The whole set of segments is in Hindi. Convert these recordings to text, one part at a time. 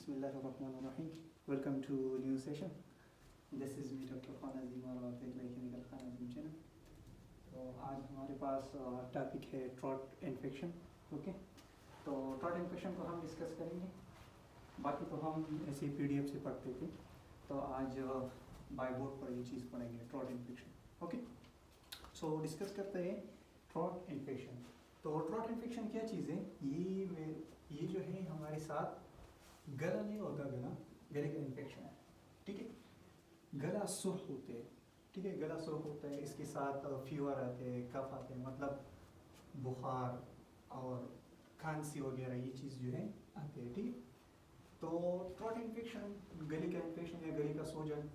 Bismillahirrahmanirrahim. Welcome to new session. This is me Dr. Khan Azim और आप देख रहे हैं केमिकल खान अजीम चैनल। तो आज हमारे पास टॉपिक है ट्रॉट इन्फेक्शन। ओके, तो ट्रॉट इन्फेक्शन को हम डिस्कस करेंगे। बाकी तो हम ऐसे PDF से पढ़ते थे, तो आज बाय बोर्ड पर ये चीज़ पढ़ेंगे, ट्रॉट इन्फेक्शन। ओके, सो डिस्कस करते हैं ट्रॉट इन्फेक्शन। तो ट्रॉट इन्फेक्शन क्या चीज़ है? ये जो है हमारे साथ गला नहीं होता, गले का इन्फेक्शन है। ठीक है, गला सुर्ख होते हैं। ठीक है, गला सुर्ख होता है, इसके साथ फीवर आते हैं, कफ आते हैं, मतलब बुखार और खांसी वगैरह ये चीज़ जो है आते हैं। ठीक है, तो ट्रॉट इन्फेक्शन, गले का इन्फेक्शन या गले का सूजन,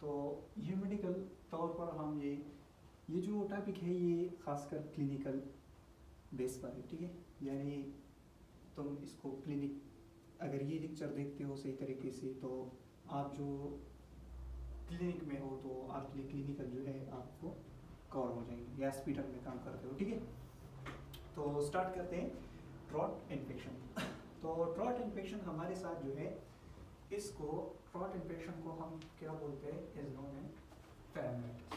तो ये मेडिकल तौर पर हम ये जो टॉपिक है ये खासकर क्लिनिकल बेस पर है। ठीक है, यानी तुम इसको क्लिनिक, अगर ये लेक्चर देखते हो सही तरीके से, तो आप जो क्लिनिक में हो तो आपके लिए क्लिनिकल जो है आपको कवर हो जाएंगे या हॉस्पिटल में काम करते हो। ठीक है, तो स्टार्ट करते हैं ट्रॉट इन्फेक्शन। तो ट्रॉट इन्फेक्शन हमारे साथ जो है, इसको ट्रॉट इन्फेक्शन को हम क्या बोलते हैं, इज नोन एज पेरामाइटिस।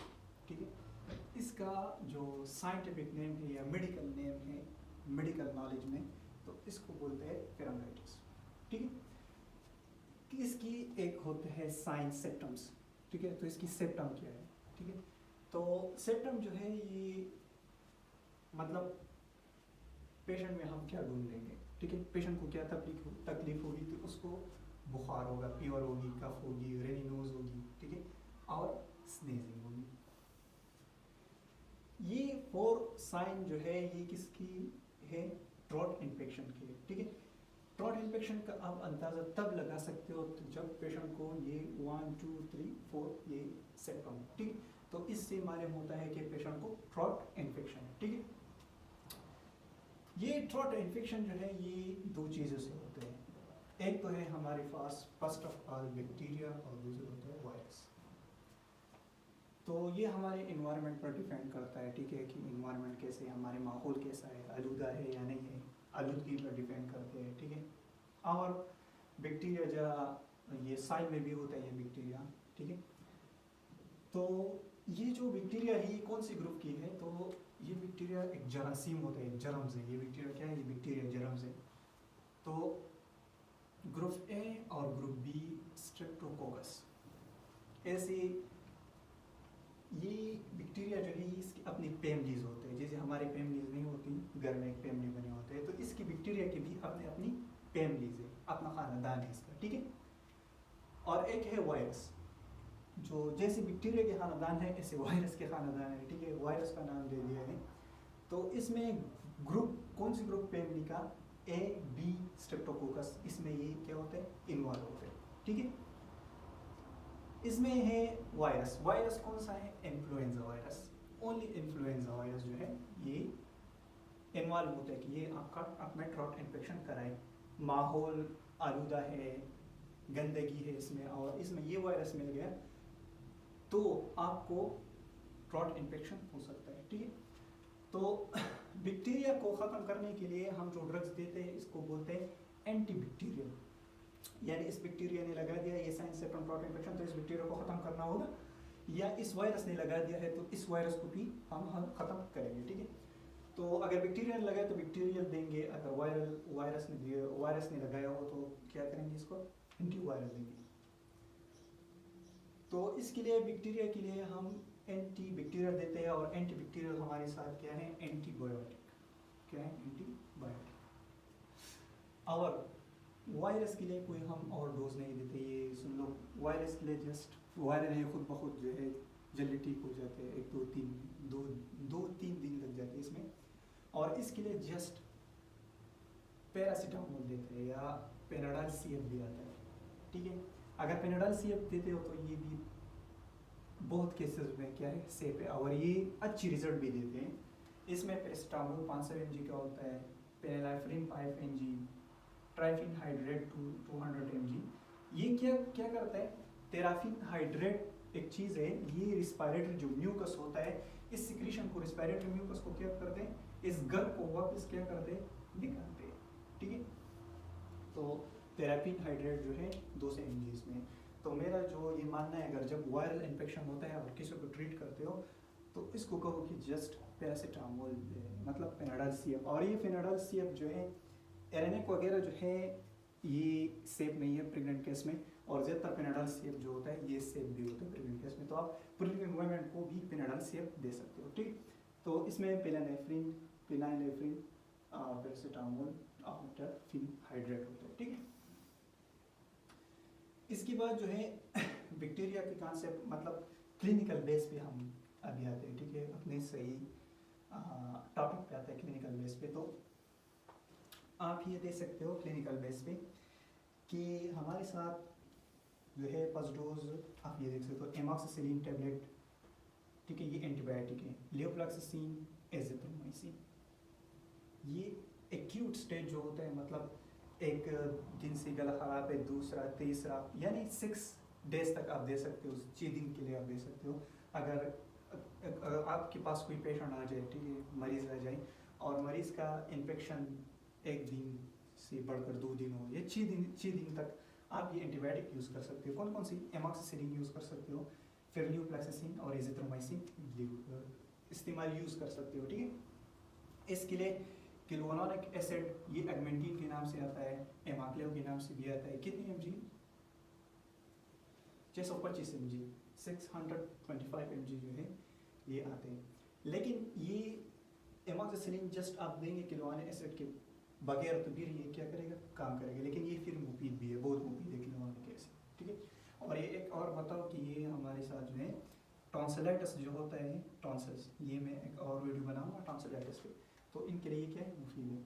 ठीक है, इसका जो साइंटिफिक नेम है या मेडिकल नेम है मेडिकल नॉलेज में, तो इसको बोलते हैं पेरामाइटिस। ठीक है, कि इसकी एक होते हैं साइन सिम्टम्स। ठीक है, तो इसकी सिम्टम क्या है? ठीक है, तो सिम्टम जो है ये मतलब पेशेंट में हम क्या ढूंढ लेंगे। ठीक है, पेशेंट को क्या तकलीफ होगी, तो उसको बुखार होगा, फीवर होगी, कफ होगी, रेनी नोज होगी। ठीक है, और स्नीजिंग होगी। ये 4 साइन जो है ये किसकी है? ट्रॉट इन्फेक्शन की है। ठीक है, ट्रॉट इन्फेक्शन का आप अंदाज़ा तब लगा सकते हो तो जब पेशेंट को ये 1 2 3 4 ये सिम्टम। ठीक है, तो इससे मालूम होता है कि पेशेंट को ट्रॉट इन्फेक्शन है। ठीक है, ये ट्रॉट इन्फेक्शन जो है ये 2 चीज़ों से होते हैं। एक तो है हमारे पास फर्स्ट ऑफ ऑल बैक्टीरिया और दूसरा होता है वायरस। तो ये हमारे इन्वायरमेंट पर डिपेंड करता है। ठीक है, कि इन्वायरमेंट कैसे है, हमारे माहौल कैसा है, आलूदा है या नहीं है, आलूदगी पर डिपेंड करते हैं। ठीक है, और बैक्टीरिया जो ये साइल में भी होता है ये बैक्टीरिया। ठीक है, तो ये जो बैक्टीरिया है ये कौन सी ग्रुप की है? तो ये बैक्टीरिया एक जरासीम होता है, जर्म्स है। ये बैक्टीरिया क्या है? ये बैक्टीरिया जर्म्स है। तो ग्रुप ए और ग्रुप बी स्ट्रेप्टोकोकस, ऐसे ये बैक्टीरिया जो है इसकी अपनी फैमिलीज होते हैं। जैसे हमारे फैमिलीज नहीं होती, घर में एक फैमिली बने होते हैं, तो इसकी बैक्टीरिया की भी अपनी अपनी फैमिलीज है, अपना खानदान है इसका। ठीक है, और एक है वायरस, जो जैसे बैक्टीरिया के खानदान है ऐसे वायरस के खानदान है। ठीक है, वायरस का नाम दे दिया है। तो इसमें ग्रुप, कौन सी ग्रुप फैमिली का? ए बी स्ट्रेप्टोकोकस, इसमें ये क्या होते हैं? इन्वॉल्व होते हैं। ठीक है, इसमें है वायरस। वायरस कौन सा है? Influenza virus. Only influenza virus जो है ये इन्वॉल्व होता है कि ये आपका अपना ट्रॉट इन्फेक्शन कराए। माहौल आलूदा है, गंदगी है इसमें, और इसमें ये वायरस मिल गया तो आपको ट्रॉट इन्फेक्शन हो सकता है। ठीक है, तो बैक्टीरिया को ख़त्म करने के लिए हम जो ड्रग्स देते हैं इसको बोलते हैं एंटीबैक्टीरियल। यानी इस बैक्टीरिया ने लगा दिया ये साइन सिम्टम ट्रॉट इन्फेक्शन, तो इस बैक्टीरिया को ख़त्म करना होगा, या इस वायरस ने लगा दिया है तो इस वायरस को भी हम ख़त्म करेंगे। ठीक है, तो अगर बैक्टीरिया ने लगाया तो बैक्टीरियल देंगे, अगर वायरस ने लगाया हो तो क्या करेंगे? इसको एंटीवायरल देंगे। तो इसके लिए बैक्टीरिया के लिए हम एंटीबैक्टीरियल देते हैं, और एंटीबैक्टीरियल हमारे साथ क्या है? एंटीबायोटिक। क्या है? एंटीबायोटिक। और वायरस के लिए कोई हम और डोज नहीं देते। ये सुन लो, वायरस के लिए जस्ट वायरल है खुद ब खुद जो है जल्दी ठीक हो जाते हैं, 1-2-3 दिन लग जाते हैं इसमें। और इसके लिए जस्ट पैरासीटामोल देते हैं या पेनाडाल CF भी आता है। ठीक है, अगर पेनाडाल CF देते हो तो ये भी बहुत केसेस में क्या है? सेफ है, और ये अच्छी रिजल्ट भी देते हैं। इसमें पैरासीटामोल 500 mg का होता है, पेनिलाफ्रिन 5 mg, ट्राइफिन हाइड्रेट 200 mg। ये क्या करता है? तेराफिन हाइड्रेट एक चीज़ है, ये रिस्पायरेटरी जो म्यूकस होता है, इस सिक्रीशन को, रिस्पायरेटरी म्यूकस को क्या करते हैं? इस गल को वापस क्या करते हैं? निकालते हैं। ठीक है, तो पैराफिन हाइड्रेट जो है 200 mg में। तो मेरा जो ये मानना है, अगर जब वायरल इन्फेक्शन होता है और किसी को ट्रीट करते हो तो इसको कहो कि जस्ट पैरासीटामोल, मतलब पेनाडाल सीएफ। और ये पेनाडाल सीएफ जो है एरेनिक वगैरह जो है ये सेफ नहीं है प्रेग्नेंट केस में, और ज़्यादातर पेनाडाल सीएफ जो होता है ये सेफ भी होता है प्रेग्नेंट केस में। तो आप प्रेग्नेंट वुमेन को भी पेनाडाल सीएफ दे सकते हो, ठीक। तो इसमें पेनानेफ्रिन, फिनाइलेफ्रिन, पैरासीटामोल, फिन हाइड्रेट होता है, ठीक है। इसके बाद जो है बैक्टीरिया के कॉन्सेप्ट, मतलब क्लिनिकल बेस पे हम अभी आते हैं, ठीक है, अपने सही टॉपिक पे आते हैं क्लिनिकल बेस पे। तो आप ये देख सकते हो क्लिनिकल बेस पे कि हमारे साथ जो है फर्स्ट डोज आप ये देख सकते हो एमॉक्सिसिलिन टेबलेट, ठीक है, ये एंटीबायोटिक है। लेवोफ्लॉक्सासिन, एजिथ्रोमाइसिन, ये एक्यूट स्टेज जो होता है, मतलब एक दिन से गला खराब है, दूसरा, तीसरा, यानी 6 डेज तक आप दे सकते हो, 6 दिन के लिए आप दे सकते हो। अगर आपके पास कोई पेशेंट आ जाए, ठीक है, मरीज़ आ जाए और मरीज़ का इन्फेक्शन 1 दिन से बढ़कर 2 दिन हो, या 6 दिन तक आप ये एंटीबायोटिक यूज़ कर सकते हो। कौन कौन सी? एमॉक्सिसिलिन यूज़ कर सकते हो, फिर लेवोफ्लॉक्सासिन और एजिथ्रोमाइसिन इस्तेमाल यूज़ कर सकते हो, ठीक है। इसके लिए क्लोरोनिक एसिड, ये एगमेंटिन के नाम से आता है, एमाक्लेव के नाम से भी आता है। कितनी mg? 625 mg, 625 mg जो है ये आते हैं। लेकिन ये एमॉक्सिसिलिन जस्ट आप देंगे क्लोरोनिक एसिड के बगैर तो फिर ये क्या करेगा? काम करेगा, लेकिन ये फिर मुफीद भी है, बहुत मुफीद है क्लोरोनिक एसिड, ठीक है। और ये एक और बताओ कि ये हमारे साथ जो है टॉन्सिलाइटिस जो होता है, टॉन्सिल्स, ये मैं एक और वीडियो बनाऊंगा टॉन्सिलाइटिस पे, तो इनके लिए क्या है? मुफीद है।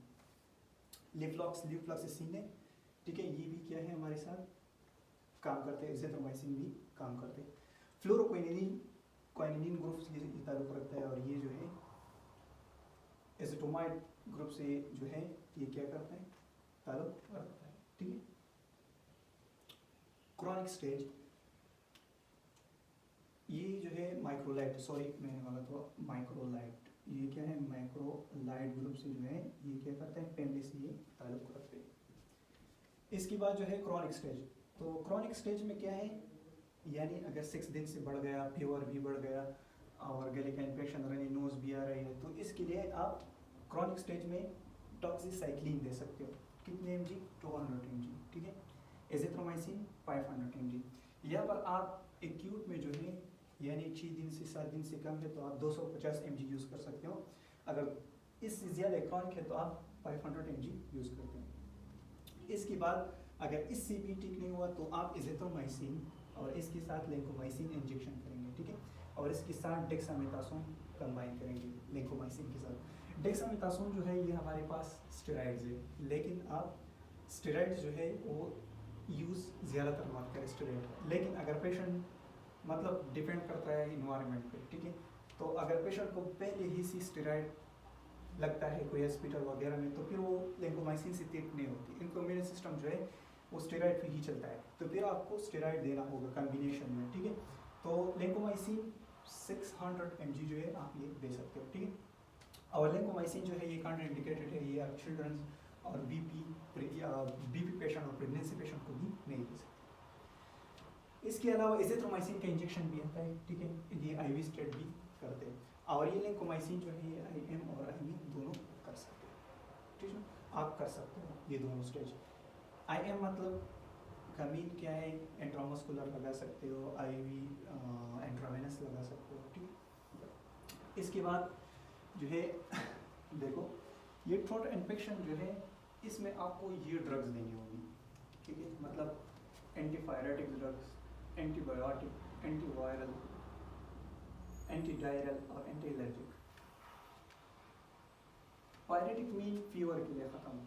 लेवोफ्लॉक्सासिन है, ठीक है, ये भी क्या है हमारे साथ काम करते हैं, एजिथ्रोमाइसिन भी काम करते हैं। फ्लोरोक्विनिन ग्रुप से ये ताल्लुक रखता है, और ये जो है एजिथ्रोमाइड ग्रुप से जो है ये क्या करता है? ताल्लुक रखता है, ठीक है। क्रॉनिक स्टेज, ये जो है माइक्रोलाइट, सॉरी मैंने बोला तो माइक्रोलाइट, ये क्या है? माइक्रोलाइट ग्रुप से जो है ये क्या करते हैं? फैमिली से ये ताल्लुक रखते हैं। इसके बाद जो है क्रॉनिक स्टेज, तो क्रॉनिक स्टेज में क्या है? यानी अगर 6 दिन से बढ़ गया, फीवर भी बढ़ गया और गले का इन्फेक्शन, रनी नोज भी आ रही है, तो इसके लिए आप क्रॉनिक स्टेज में डॉक्सीसाइक्लिन दे सकते हो। कितने mg? 200 mg, ठीक है। Azithromycin 500 mg। यहाँ पर आप एक्यूट में जो है यानी 6 दिन से 7 दिन से कम है तो आप 250 mg यूज़ कर सकते हो। अगर इससे ज़्यादा क्रॉनिक है तो आप 500 mg यूज़ करते हो। इसके बाद अगर इससे भी ठीक नहीं हुआ तो आप एजिथ्रोमाइसिन और इसके साथ लिंकोमाइसिन इंजेक्शन करेंगे, ठीक है, और इसके साथ डेक्सामेथासोन कंबाइन करेंगे लिंकोमाइसिन के साथ। डेक्सामेथासोन जो है ये हमारे पास स्टेरॉइड्स है, लेकिन आप स्टेरॉइड्स जो है वो यूज़ ज़्यादातर मत करें स्टेरॉइड। लेकिन अगर पेशेंट, मतलब डिपेंड करता है इन्वायरमेंट पे, ठीक है, तो अगर पेशेंट को पहले ही सी स्टेरॉइड लगता है कोई हॉस्पिटल वगैरह में, तो फिर वो लिंकोमाइसिन से ठीक नहीं होती। इनको इम्यून सिस्टम जो है वो स्टेरॉइड पे ही चलता है, तो फिर आपको स्टेरॉइड देना होगा कॉम्बिनेशन में, ठीक है। तो लिंकोमाइसिन 600 mg जो है आप ये दे सकते हो, ठीक है। और लिंकोमाइसिन जो है ये कॉन्ट्रा इंडिकेटेड है, ये आप चिल्ड्रन और बीपी पेशेंट और प्रेगनेंसी पेशेंट को भी नहीं दे सकते। इसके अलावा एजिथ्रोमाइसिन का इंजेक्शन भी आता है, ठीक है, ये IV स्टेट भी करते हैं। और ये लिंकोमाइसिन जो है ये IM और IV दोनों कर सकते हैं, ठीक है, आप कर सकते हो ये दोनों स्टेज। IM मतलब कमीन क्या है? इंट्रामस्कुलर लगा सकते हो, IV इंट्रावेनस लगा सकते हो, ठीक है। इसके बाद जो है देखो ये थ्रोट इन्फेक्शन जो है इसमें आपको ये ड्रग्स देनी होगी, ठीक है, मतलब एंटीपायरेटिक ड्रग्स, एंटीबायोटिक, एंटीवायरल, एंटीडायरल और anti allergic. Pyretic mean fever के लिए ख़त्म,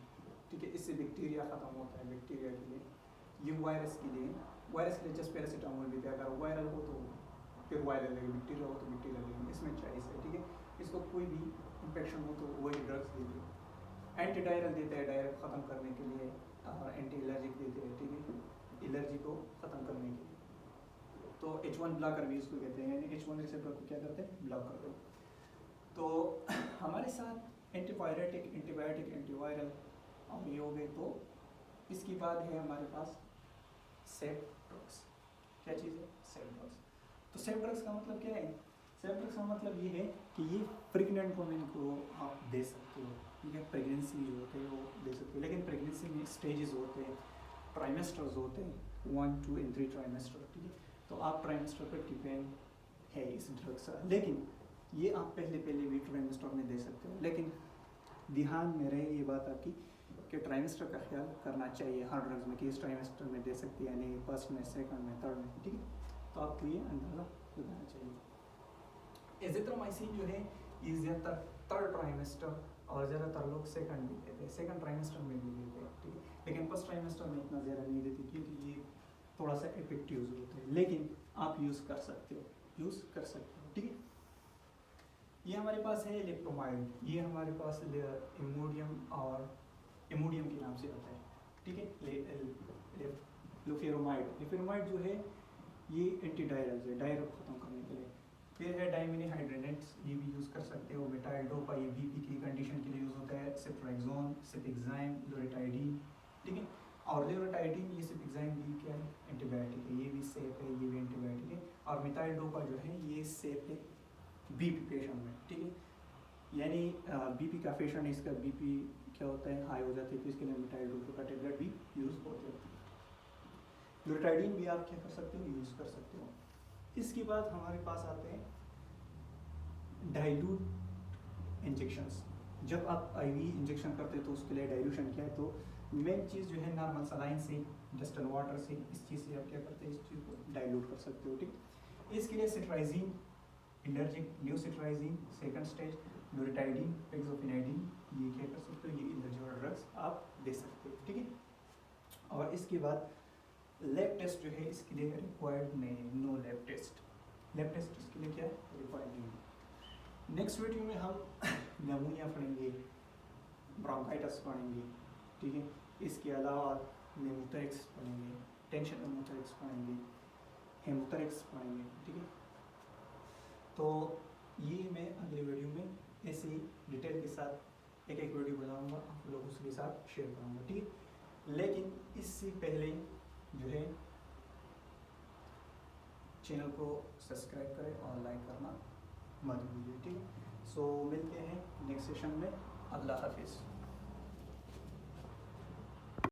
ठीक है, इससे बैक्टीरिया ख़त्म होता है, बैक्टीरिया के लिए। ये वायरस के लिए जस्ट पैरासीटामोल भी है, अगर वायरल हो तो फिर वायरल लगेगी, बैक्टीरिया हो तो बैक्टीरिया लगेगी, इसमें चॉइस है, ठीक है। इसको कोई भी इन्फेक्शन हो तो वही ड्रग्स देते हैं। एंटीडायरल देते हैं डायरेक्ट ख़त्म करने के लिए, और एंटी एलर्जिक देते हैं, ठीक है, एलर्जी को ख़त्म करने के लिए। तो H1 ब्लॉकर भी इसको कहते हैं, यानी H1 रिसेप्टर को क्या करते हैं? ब्लॉक करते हैं। तो हमारे साथ एंटीपायरेटिक, एंटीबायोटिक, एंटीवायरल और ये हो गए तो इसके बाद है हमारे पास सेफ ड्रग्स। क्या चीज़ है? Safe drugs. तो सेफ ड्रग्स का मतलब क्या है? सेफ ड्रग्स का मतलब ये है कि ये प्रेग्नेंट वुमेन को आप दे सकते हो, ठीक है, प्रेगनेंसी जो होते हैं वो दे सकते हो। लेकिन प्रेगनेंसी में स्टेजेस होते हैं, ट्राइमेस्टर्स होते हैं, 1, 2 and 3 ट्राइमेस्टर, ठीक है। तो आप ट्राइमेस्टर पर डिपेंड है इस ड्रग्स का, लेकिन ये आप पहले भी ट्राइमेस्टर में दे सकते हो। लेकिन ध्यान में रहे ये बात आपकी कि ट्राइमेस्टर का ख्याल करना चाहिए हर ड्रग्स में कि इस ट्राइमेस्टर में दे सकती है, यानी फर्स्ट में, सेकंड में, थर्ड में, ठीक है। तो आपको ये अंदाज़ा लगाना चाहिए। एजिथ्रोमाइसिन जो है ये ज़्यादातर थर्ड ट्राइमेस्टर और ज़्यादातर लोग सेकंड में देते हैं, सेकंड ट्राइमेस्टर में भी देते हैं, ठीक है। लेकिन फर्स्ट ट्राइमेस्टर में इतना ज़्यादा नहीं देती क्योंकि ये थोड़ा सा इफेक्टिव होते हैं, लेकिन आप यूज़ कर सकते हो, ठीक है। ये हमारे पास है लेप्टोमाइड, ये हमारे पास इमोडियम के नाम से आता है, ठीक है। लोफेरोमाइड जो है ये एंटीडायरल है, डायरिया खत्म करने के लिए। फिर है डाइमिनिहाइड्रेनेट्स, ये भी यूज़ कर सकते हो। मेटाइल डोपा, ये बीपी की कंडीशन के लिए यूज़ होता है। सिप्रेक्सोन, सिपिक्साइम, लोरेटाइडिन, ठीक है। और लोरेटाइडिन, ये सिपिक्साइम भी क्या है? एंटीबायोटिक है, ये भी सेफ है, ये भी एंटीबायोटिक है। और मिथाइल डोपा जो है ये सेफ है बीपी पेशेंट में, ठीक है। यानी बीपी का पेशेंट, इसका बीपी क्या होता है? हाई हो जाती है, तो इसके लिए मिथाइल डोपा का टेबलेट भी यूज़ होते हैं। लोरेटाइडिन भी आप क्या कर सकते हो? यूज़ कर सकते हो। इसके बाद हमारे पास आते हैं डाइल्यूट इंजेक्शंस। जब आप आईवी इंजेक्शन करते हो तो उसके लिए डाइल्यूशन क्या है? तो मेन चीज़ जो है नॉर्मल सलाइन से, डिस्टल वाटर से, इस चीज़ से आप क्या करते हैं? इस चीज़ को डाइल्यूट कर सकते हो, ठीक। इसके लिए सिट्राइजिन, एलर्जिक ल्यूसिट्राइजिन सेकंड स्टेज, लोरेटाइडिन, पेक्सोफेनाइडिन, ये क्या कर सकते हो? ये एलर्जी वाले ड्रग्स आप दे सकते हो, ठीक है। और इसके बाद लैब टेस्ट जो है इसके लिए रिक्वायर्ड नहीं है, no lab test. Lab test इसके लिए क्या है? रिक्वायर्ड नहीं है। नेक्स्ट वीडियो में हम निमोनिया पढ़ेंगे, ब्रोंकाइटिस पढ़ेंगे, ठीक है। इसके अलावा निमोथोरेक्स पढ़ेंगे, टेंशन निमोथोरेक्स पढ़ेंगे, हेमोथोरेक्स पढ़ेंगे, ठीक है। तो ये मैं अगले वीडियो में ऐसे ही डिटेल के साथ एक वीडियो बनाऊंगा, आप लोगों के साथ शेयर करूंगा, ठीक है। लेकिन इससे पहले जो है चैनल को सब्सक्राइब करें और लाइक करना मत भूलिए, ठीक है। सो मिलते हैं नेक्स्ट सेशन में। अल्लाह हाफिज़।